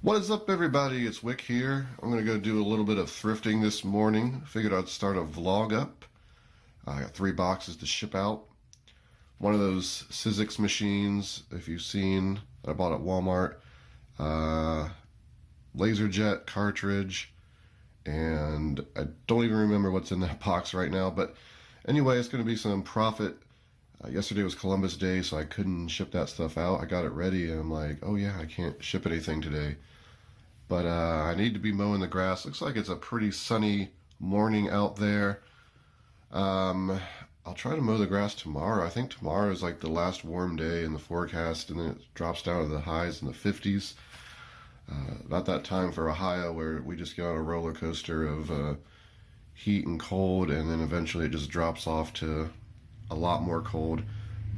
What is up, everybody? It's Wick here. I'm going to go do a little bit of thrifting this morning. Figured I'd start a vlog up. I got 3 boxes to ship out. One of those Sizzix machines, if you've seen, I bought at Walmart. LaserJet cartridge, and I don't even remember what's in that box right now. But anyway, it's going to be some profit. Yesterday was Columbus Day, so I couldn't ship that stuff out. I got it ready, and I'm like, oh yeah, I can't ship anything today. But I need to be mowing the grass. Looks like it's a pretty sunny morning out there. I'll try to mow the grass tomorrow. I think tomorrow is like the last warm day in the forecast, and then it drops down to the highs in the 50s. About that time for Ohio, where we just get on a roller coaster of heat and cold, and then eventually it just drops off to a lot more cold.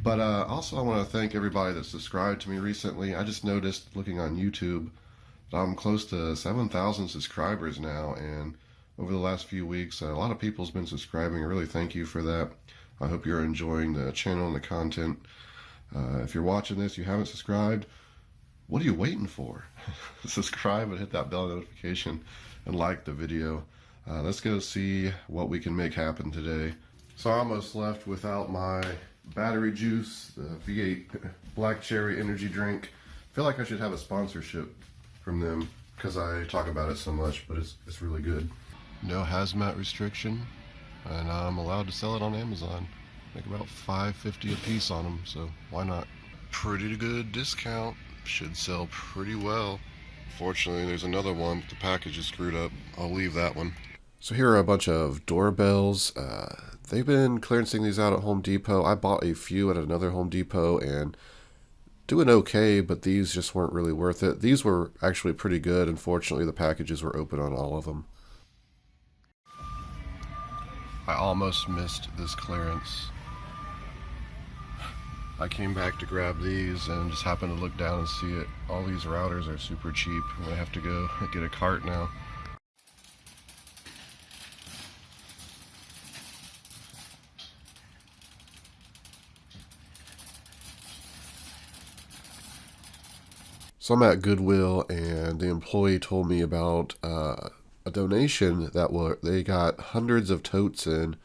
But also I want to thank everybody that subscribed to me recently. I just noticed looking on YouTube that I'm close to 7,000 subscribers now, and over the last few weeks a lot of people's been subscribing. I really thank you for that. I hope you're enjoying the channel and the content. If you're watching this, you haven't subscribed, what are you waiting for? Subscribe and hit that bell notification and like the video. Let's go see what we can make happen today. So I almost left without my battery juice, the V8 Black Cherry energy drink. I feel like I should have a sponsorship from them because I talk about it so much, but it's really good. No hazmat restriction, and I'm allowed to sell it on Amazon. Make about $5.50 a piece on them, so why not? Pretty good discount. Should sell pretty well. Fortunately, there's another one, but the package is screwed up. I'll leave that one. So here are a bunch of doorbells. They've been clearancing these out at Home Depot. I bought a few at another Home Depot and doing okay, but these just weren't really worth it. These were actually pretty good. Unfortunately, the packages were open on all of them. I almost missed this clearance. I came back to grab these and just happened to look down and see it. All these routers are super cheap. I'm gonna have to go get a cart now. So I'm at Goodwill, and the employee told me about a donation that they got hundreds of totes in,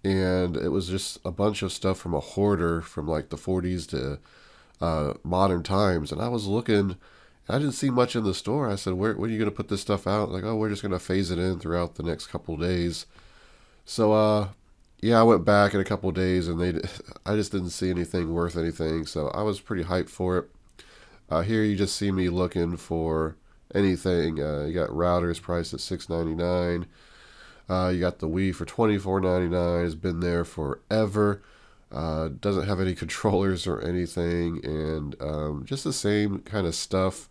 and it was just a bunch of stuff from a hoarder from like the 40s to modern times. And I was looking, I didn't see much in the store. I said, where are you going to put this stuff out? Like, oh, we're just going to phase it in throughout the next couple of days. So yeah, I went back in a couple of days, and I just didn't see anything worth anything. So I was pretty hyped for it. Here you just see me looking for anything. You got routers priced at $6.99. You got the Wii for $24.99. It's been there forever. Doesn't have any controllers or anything, and just the same kind of stuff.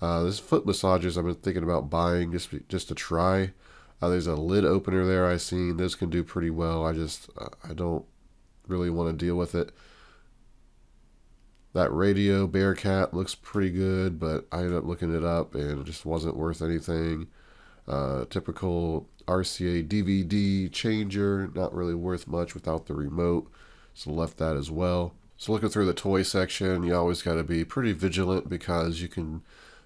This foot massagers I've been thinking about buying just to try. There's a lid opener there I seen. Those can do pretty well. I don't really want to deal with it. That radio Bearcat looks pretty good, but I ended up looking it up and it just wasn't worth anything. Typical RCA DVD changer, not really worth much without the remote, so left that as well. So looking through the toy section, you always got to be pretty vigilant because you can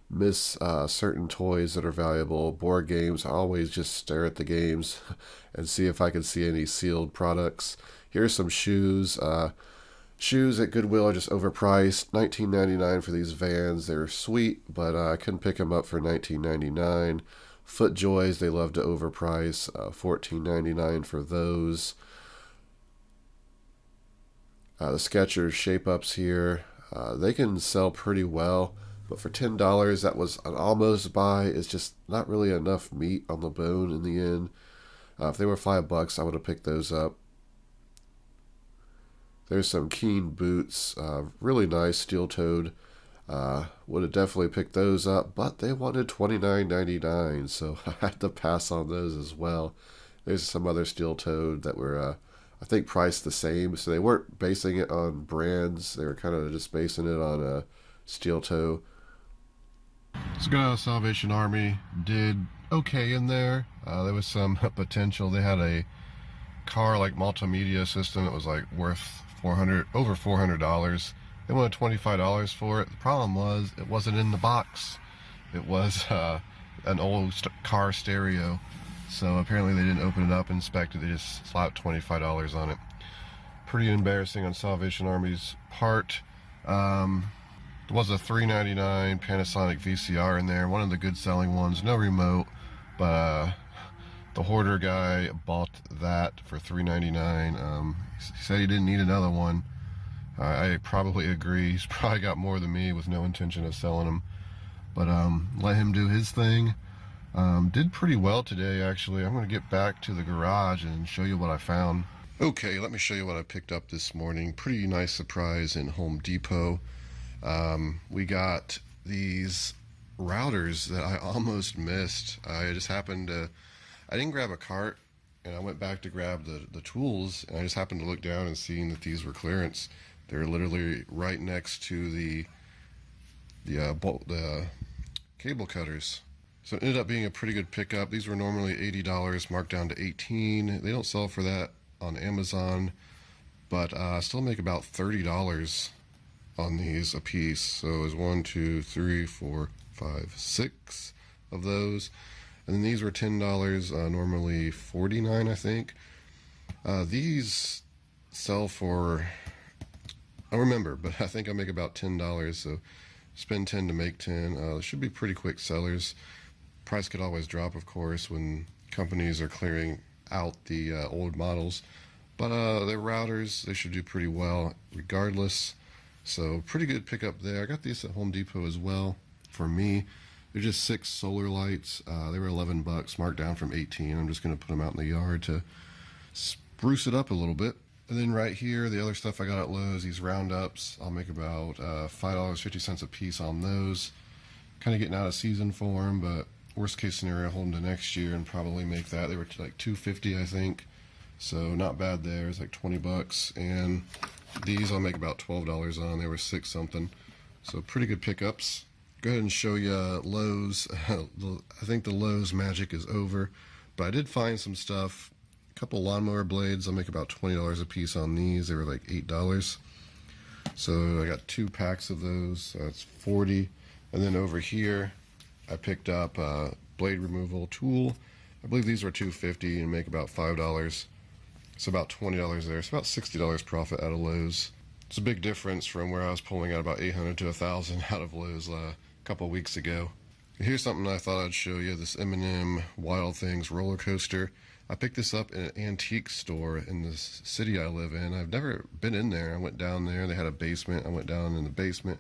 miss certain toys that are valuable. Board games, I always just stare at the games and see if I can see any sealed products. Here's some shoes. Shoes at Goodwill are just overpriced. $19.99 for these Vans. They're sweet, but I couldn't pick them up for $19.99. FootJoys, they love to overprice. $14.99 for those. The Skechers Shape-Ups here, they can sell pretty well, but for $10, that was an almost buy. It's just not really enough meat on the bone in the end. If they were $5, I would have picked those up. There's some Keen boots, really nice, steel-toed. Would have definitely picked those up, but they wanted $29.99, so I had to pass on those as well. There's some other steel-toed that were, I think, priced the same, so they weren't basing it on brands. They were kind of just basing it on a steel-toe. So Salvation Army did okay in there. There was some potential. They had a car like multimedia system that was like worth over $400. They wanted $25 for it. The problem was it wasn't in the box. It was an old car stereo, so apparently they didn't open it up and inspect it. They just slapped $25 on it. Pretty embarrassing on Salvation Army's part. There was a $3.99 Panasonic VCR in there, one of the good selling ones, no remote, but the hoarder guy bought that for $3.99. He said he didn't need another one. I probably agree. He's probably got more than me with no intention of selling them. But let him do his thing. Did pretty well today, actually. I'm going to get back to the garage and show you what I found. Okay, let me show you what I picked up this morning. Pretty nice surprise in Home Depot. We got these routers that I almost missed. I just happened to, I didn't grab a cart, and I went back to grab the tools, and I just happened to look down and seeing that these were clearance. They're literally right next to the cable cutters. So it ended up being a pretty good pickup. These were normally $80, marked down to $18. They don't sell for that on Amazon, but still make about $30 on these a piece. So it was 1, 2, 3, 4, 5, 6 of those. And then these were $10, normally $49, I think. These sell for, I don't remember, but I think I make about $10. So spend 10 to make 10. Should be pretty quick sellers. Price could always drop, of course, when companies are clearing out the old models. But their routers, they should do pretty well regardless. So pretty good pickup there. I got these at Home Depot as well for me. They're just 6 solar lights. They were $11, marked down from 18. I'm just going to put them out in the yard to spruce it up a little bit. And then right here, the other stuff I got at Lowe's, these roundups, I'll make about $5.50 a piece on those. Kind of getting out of season for them, but worst case scenario, hold them to next year and probably make that. They were like $2.50, I think. So not bad there. It's like $20. And these I'll make about $12 on. They were 6 something. So pretty good pickups. Go ahead and show you Lowe's. I think the Lowe's magic is over, but I did find some stuff. A couple lawnmower blades. I'll make about $20 a piece on these. They were like $8. So I got 2 packs of those. So that's 40. And then over here, I picked up a blade removal tool. I believe these were $2.50 and make about $5. It's about $20 there. It's about $60 profit out of Lowe's. It's a big difference from where I was pulling out about $800 to $1,000 out of Lowe's a couple weeks ago. Here's something I thought I'd show you. This M&M Wild Things roller coaster. I picked this up in an antique store in the city I live in. I've never been in there. I went down there. They had a basement. I went down in the basement.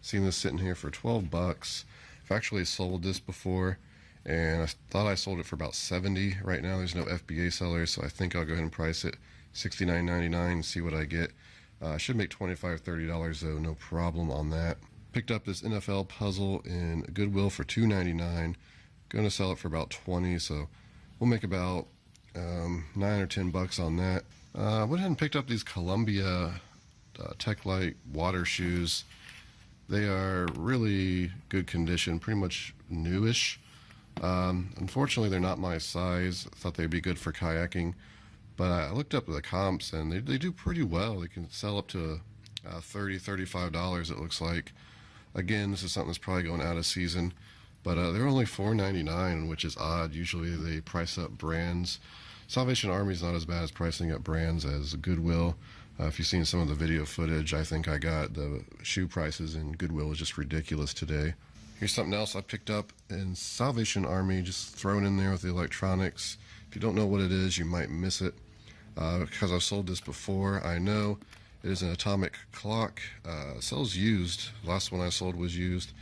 Seen this sitting here for $12. I've actually sold this before, and I thought I sold it for about $70. Right now there's no FBA sellers, so I think I'll go ahead and price it $69.99 and see what I get. I should make $25, $30 though, no problem on that. Picked up this NFL puzzle in Goodwill for $2.99. Going to sell it for about $20, so we'll make about $9 or $10 on that. I went ahead and picked up these Columbia Tech Light water shoes. They are really good condition, pretty much newish. Unfortunately, they're not my size. I thought they'd be good for kayaking, but I looked up the comps and they do pretty well. They can sell up to $30, $35, it looks like. Again, this is something that's probably going out of season, but they're only $4.99, which is odd. Usually they price up brands. Salvation Army's not as bad as pricing up brands as Goodwill. If you've seen some of the video footage, I think I got the shoe prices in Goodwill is just ridiculous today. Here's something else I picked up in Salvation Army, just thrown in there with the electronics. If you don't know what it is, you might miss it. Because I've sold this before, I know. It is an atomic clock. It sells used. The last one I sold was used.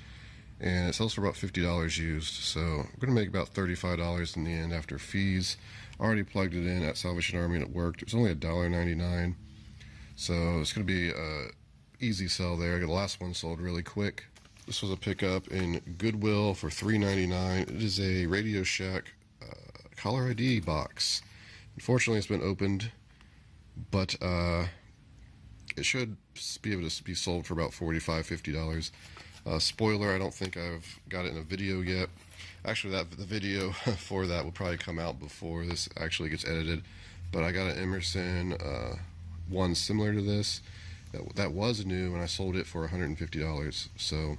And it sells for about $50 used. So I'm going to make about $35 in the end after fees. Already plugged it in at Salvation Army and it worked. It was only $1.99. So it's going to be an easy sell there. The last one sold really quick. This was a pickup in Goodwill for $3.99. It is a Radio Shack caller ID box. Unfortunately, it's been opened, but it should be able to be sold for about $45, $50. Spoiler, I don't think I've got it in a video yet. Actually, the video for that will probably come out before this actually gets edited. But I got an Emerson one similar to this that was new, and I sold it for $150. So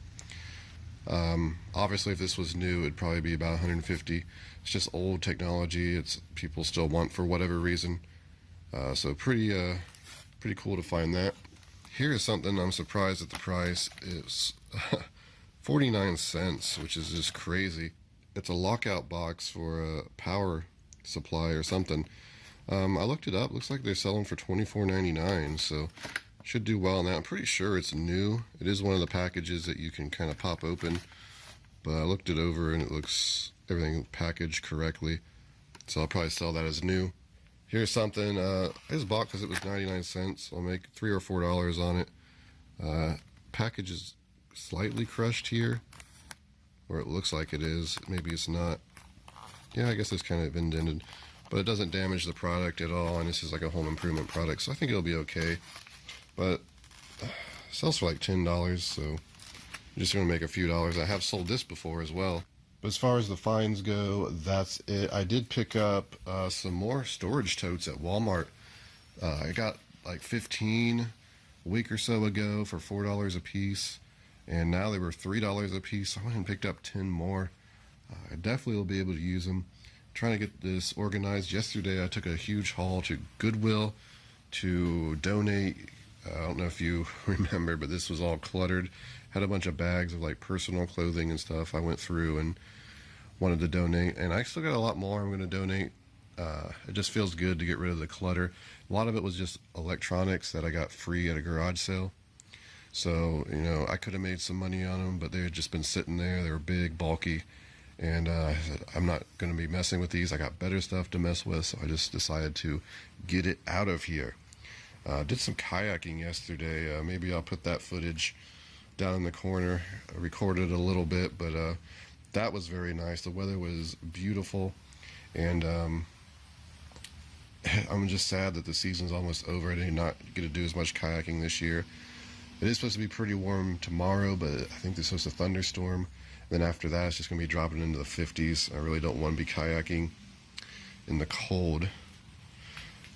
Obviously, if this was new, it'd probably be about 150. It's just old technology. It's people still want for whatever reason. So pretty cool to find that. Here is something I'm surprised at the price. It's 49 cents, which is just crazy. It's a lockout box for a power supply or something. I looked it up. Looks like they're selling for $24.99, so should do well on that. I'm pretty sure it's new. It is one of the packages that you can kind of pop open, but I looked it over and it looks everything packaged correctly, so I'll probably sell that as new. Here's something I just bought because it was 99 cents. I'll make $3 or $4 on it. Package is slightly crushed here, or it looks like it is. Maybe it's not. Yeah, I guess it's kind of indented, but it doesn't damage the product at all, and this is like a home improvement product, so I think it'll be okay. But it sells for like $10, so I'm just going to make a few dollars. I have sold this before as well. But as far as the finds go, that's it. I did pick up some more storage totes at Walmart. I got like 15 a week or so ago for $4 a piece, and now they were $3 a piece. So I went and picked up 10 more. I definitely will be able to use them. I'm trying to get this organized. Yesterday I took a huge haul to Goodwill to donate. I don't know if you remember, but this was all cluttered. Had a bunch of bags of like personal clothing and stuff. I went through and wanted to donate, and I still got a lot more I'm going to donate. It just feels good to get rid of the clutter. A lot of it was just electronics that I got free at a garage sale. So, you know, I could have made some money on them, but they had just been sitting there. They were big, bulky, and I said, I'm not going to be messing with these. I got better stuff to mess with, so I just decided to get it out of here. Did some kayaking yesterday. Maybe I'll put that footage down in the corner. I recorded a little bit, but that was very nice. The weather was beautiful, and I'm just sad that the season's almost over. I did not get to do as much kayaking this year. It is supposed to be pretty warm tomorrow, but I think there's supposed to thunderstorm. Then after that, it's just going to be dropping into the 50s. I really don't want to be kayaking in the cold.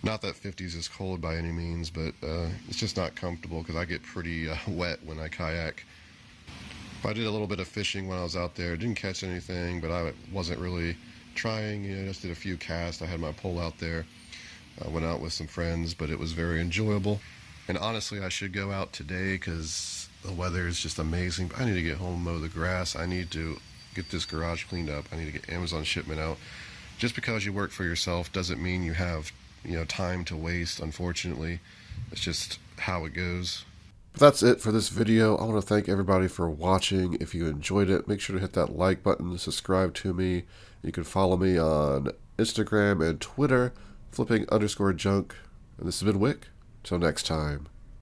Not that 50s is cold by any means, but it's just not comfortable because I get pretty wet when I kayak. I did a little bit of fishing when I was out there. Didn't catch anything, but I wasn't really trying. You know, just did a few casts. I had my pole out there. I went out with some friends, but it was very enjoyable. And honestly, I should go out today because the weather is just amazing. But I need to get home and mow the grass. I need to get this garage cleaned up. I need to get Amazon shipment out. Just because you work for yourself doesn't mean you have, you know, time to waste. Unfortunately, it's just how it goes. But that's it for this video. I want to thank everybody for watching. If you enjoyed it, make sure to hit that like button, subscribe to me. You can follow me on Instagram and Twitter, flipping_junk. And this has been Wick. Till next time.